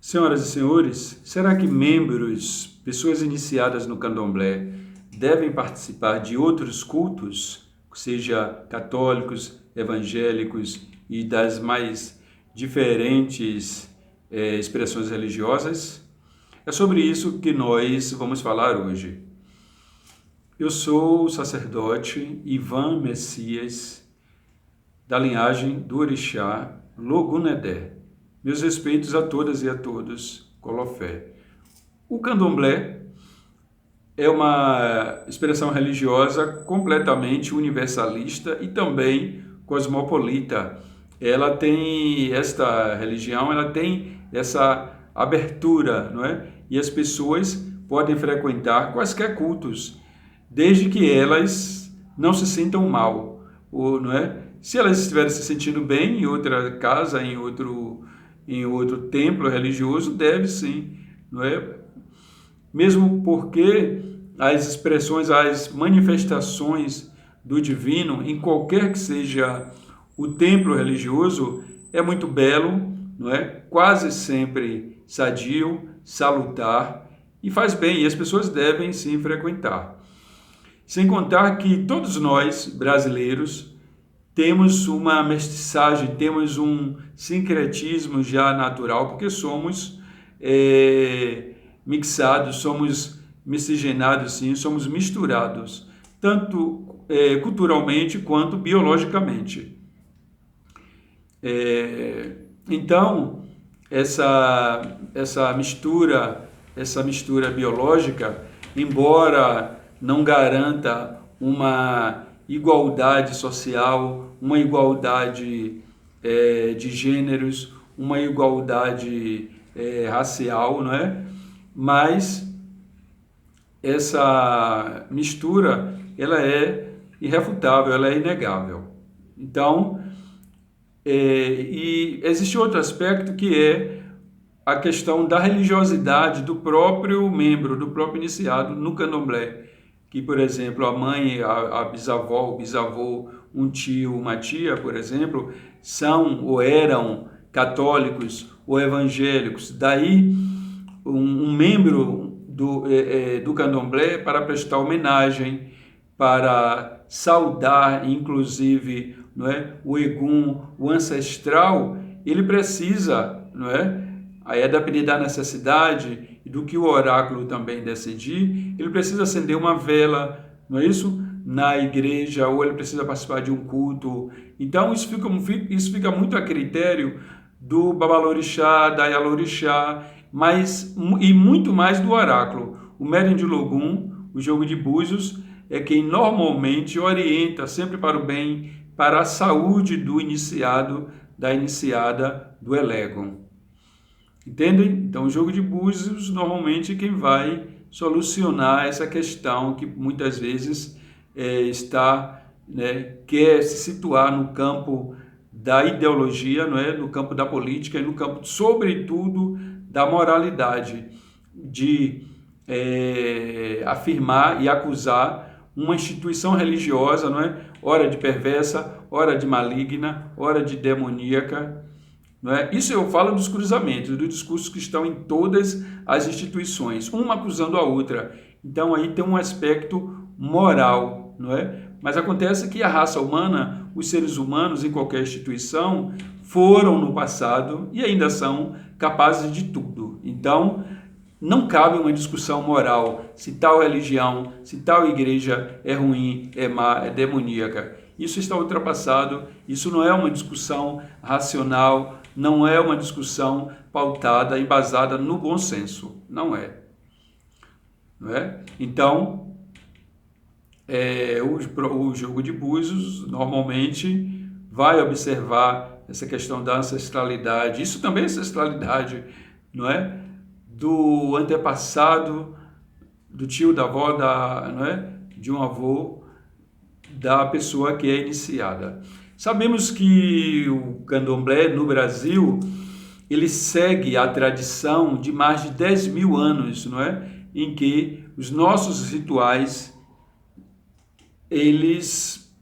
Senhoras e senhores, será que membros, pessoas iniciadas no candomblé, devem participar de outros cultos, seja católicos, evangélicos e das mais diferentes expressões religiosas? É sobre isso que nós vamos falar hoje. Eu sou o sacerdote Ivan Messias, da linhagem do orixá Logunedé. Meus respeitos a todas e a todos, Colofé. O candomblé é uma expressão religiosa completamente universalista e também cosmopolita. Esta religião, ela tem essa abertura, não é? E as pessoas podem frequentar quaisquer cultos, desde que elas não se sintam mal, ou, não é? Se elas estiverem se sentindo bem em outra casa, em outro templo religioso, deve sim, não é? Mesmo porque as expressões, as manifestações do divino, em qualquer que seja o templo religioso, é muito belo, não é? Quase sempre sadio, salutar e faz bem, e as pessoas devem sim frequentar. Sem contar que todos nós, brasileiros, temos uma mestiçagem, temos um sincretismo já natural, porque somos mixados, somos miscigenados, sim, somos misturados, tanto culturalmente quanto biologicamente. Então, essa mistura biológica, embora não garanta uma igualdade social, uma igualdade de gêneros, uma igualdade racial, não é? Mas essa mistura, ela é irrefutável, ela é inegável. Então, e existe outro aspecto que é a questão da religiosidade do próprio membro, do próprio iniciado no candomblé, que, por exemplo, a mãe, a bisavó, o bisavô, um tio, uma tia, por exemplo, são ou eram católicos ou evangélicos. Daí, um membro do candomblé, para prestar homenagem, para saudar, inclusive, não é, o egum, o ancestral, ele precisa, não é? Aí é depender da necessidade e do que o oráculo também decidir, ele precisa acender uma vela, não é isso? Na igreja, ou ele precisa participar de um culto. Então, isso fica muito a critério do babalorixá, da yalorixá, e muito mais do oráculo. O médium de Logum, o jogo de búzios, é quem normalmente orienta sempre para o bem, para a saúde do iniciado, da iniciada, do elégum. Entendem? Então, o jogo de búzios, normalmente, quem vai solucionar essa questão que muitas vezes quer se situar no campo da ideologia, não é? No campo da política e no campo, sobretudo, da moralidade, de afirmar e acusar uma instituição religiosa, não é? Ora de perversa, ora de maligna, ora de demoníaca. Não é? Isso eu falo dos cruzamentos, dos discursos que estão em todas as instituições, uma acusando a outra. Então aí tem um aspecto moral, não é? Mas acontece que a raça humana, os seres humanos em qualquer instituição, foram no passado e ainda são capazes de tudo. Então, não cabe uma discussão moral se tal religião, se tal igreja é ruim, é má, é demoníaca. Isso está ultrapassado, isso não é uma discussão racional, não é uma discussão pautada e embasada no bom senso. Não é. Não é? Então, o jogo de búzios normalmente vai observar essa questão da ancestralidade. Isso também é ancestralidade, não é? Do antepassado, do tio, da avó, não é? De um avô, da pessoa que é iniciada. Sabemos que o candomblé no Brasil, ele segue a tradição de mais de 10 mil anos, não é? Em que os nossos rituais, eles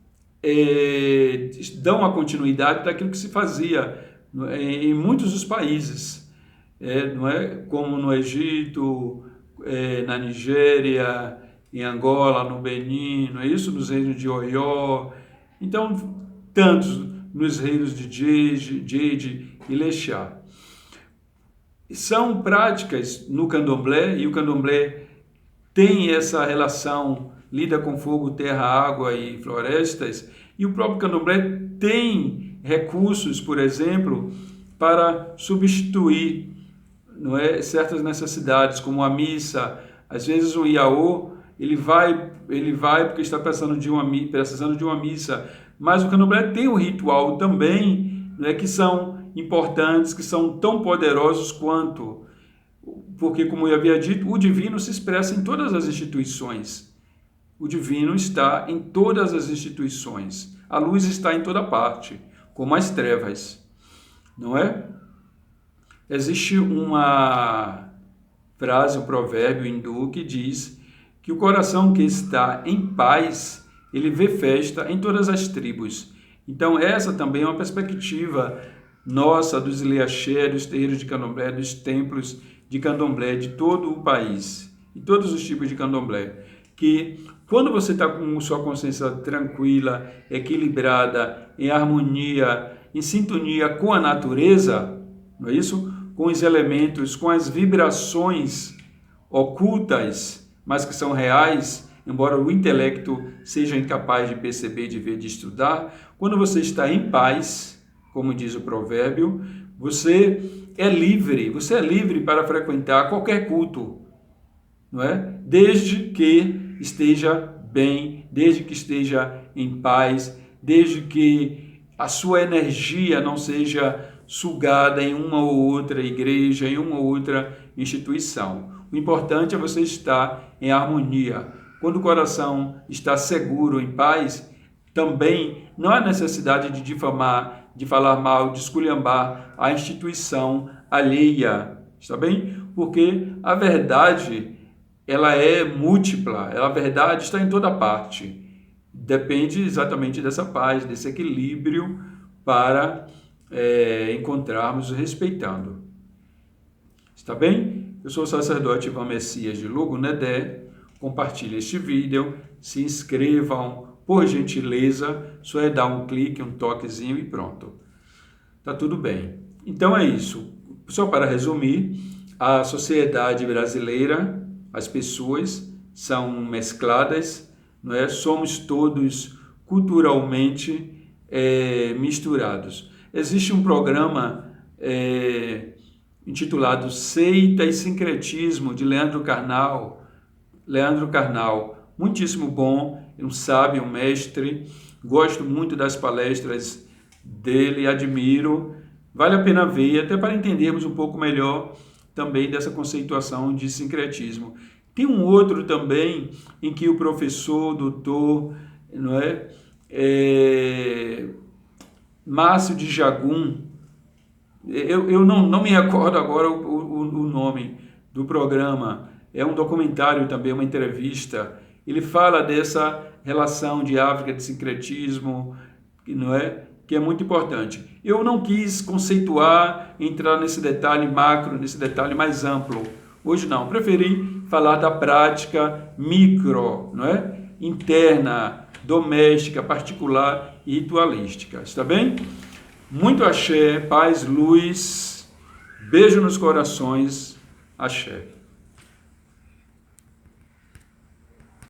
dão a continuidade daquilo que se fazia em muitos dos países. não é? Como no Egito, na Nigéria, em Angola, no Benin, não é isso? Nos reinos de Oió, então tantos nos reinos de Jeje e Lexá. São práticas no candomblé, e o candomblé tem essa relação, lida com fogo, terra, água e florestas, e o próprio candomblé tem recursos, por exemplo, para substituir, não é, certas necessidades, como a missa. Às vezes o iaô, ele vai porque está precisando de uma missa, mas o candomblé tem um ritual também, né, que são importantes, que são tão poderosos quanto, porque, como eu havia dito, o divino se expressa em todas as instituições. O divino está em todas as instituições. A luz está em toda parte, como as trevas, não é? Existe uma frase, um provérbio hindu que diz que o coração que está em paz, ele vê festa em todas as tribos. Então, essa também é uma perspectiva nossa, dos Ilhaxé, dos terreiros de candomblé, dos templos de candomblé de todo o país, e todos os tipos de candomblé, que quando você está com sua consciência tranquila, equilibrada, em harmonia, em sintonia com a natureza, não é isso? Com os elementos, com as vibrações ocultas, mas que são reais, embora o intelecto seja incapaz de perceber, de ver, de estudar, quando você está em paz, como diz o provérbio, você é livre para frequentar qualquer culto, não é? Desde que esteja bem, desde que esteja em paz, desde que a sua energia não seja sugada em uma ou outra igreja, em uma ou outra instituição. O importante é você estar em harmonia. Quando o coração está seguro, em paz, também não há necessidade de difamar, de falar mal, de esculhambar a instituição alheia, está bem? Porque a verdade, ela é múltipla, a verdade está em toda parte. Depende exatamente dessa paz, desse equilíbrio para encontrarmos respeitando. Está bem? Eu sou o sacerdote Ivan Messias de Lugo Nedé. Compartilhe este vídeo, se inscrevam, por gentileza, só é dar um clique, um toquezinho e pronto. Tá tudo bem. Então é isso. Só para resumir, a sociedade brasileira, as pessoas são mescladas, não é? Somos todos culturalmente misturados. Existe um programa intitulado Seita e Sincretismo, de Leandro Carnal. Leandro Carnal, muitíssimo bom, um sábio, um mestre. Gosto muito das palestras dele, admiro. Vale a pena ver, até para entendermos um pouco melhor também dessa conceituação de sincretismo. Tem um outro também em que o professor, doutor, não é? Márcio de Jagum, eu não me recordo agora o nome do programa, é um documentário também, uma entrevista. Ele fala dessa relação de África, de sincretismo, não é? Que é muito importante. Eu não quis conceituar, entrar nesse detalhe macro, nesse detalhe mais amplo. Hoje não, preferi falar da prática micro, não é? Interna, doméstica, particular e ritualística. Está bem? Muito axé, paz, luz, beijo nos corações, axé.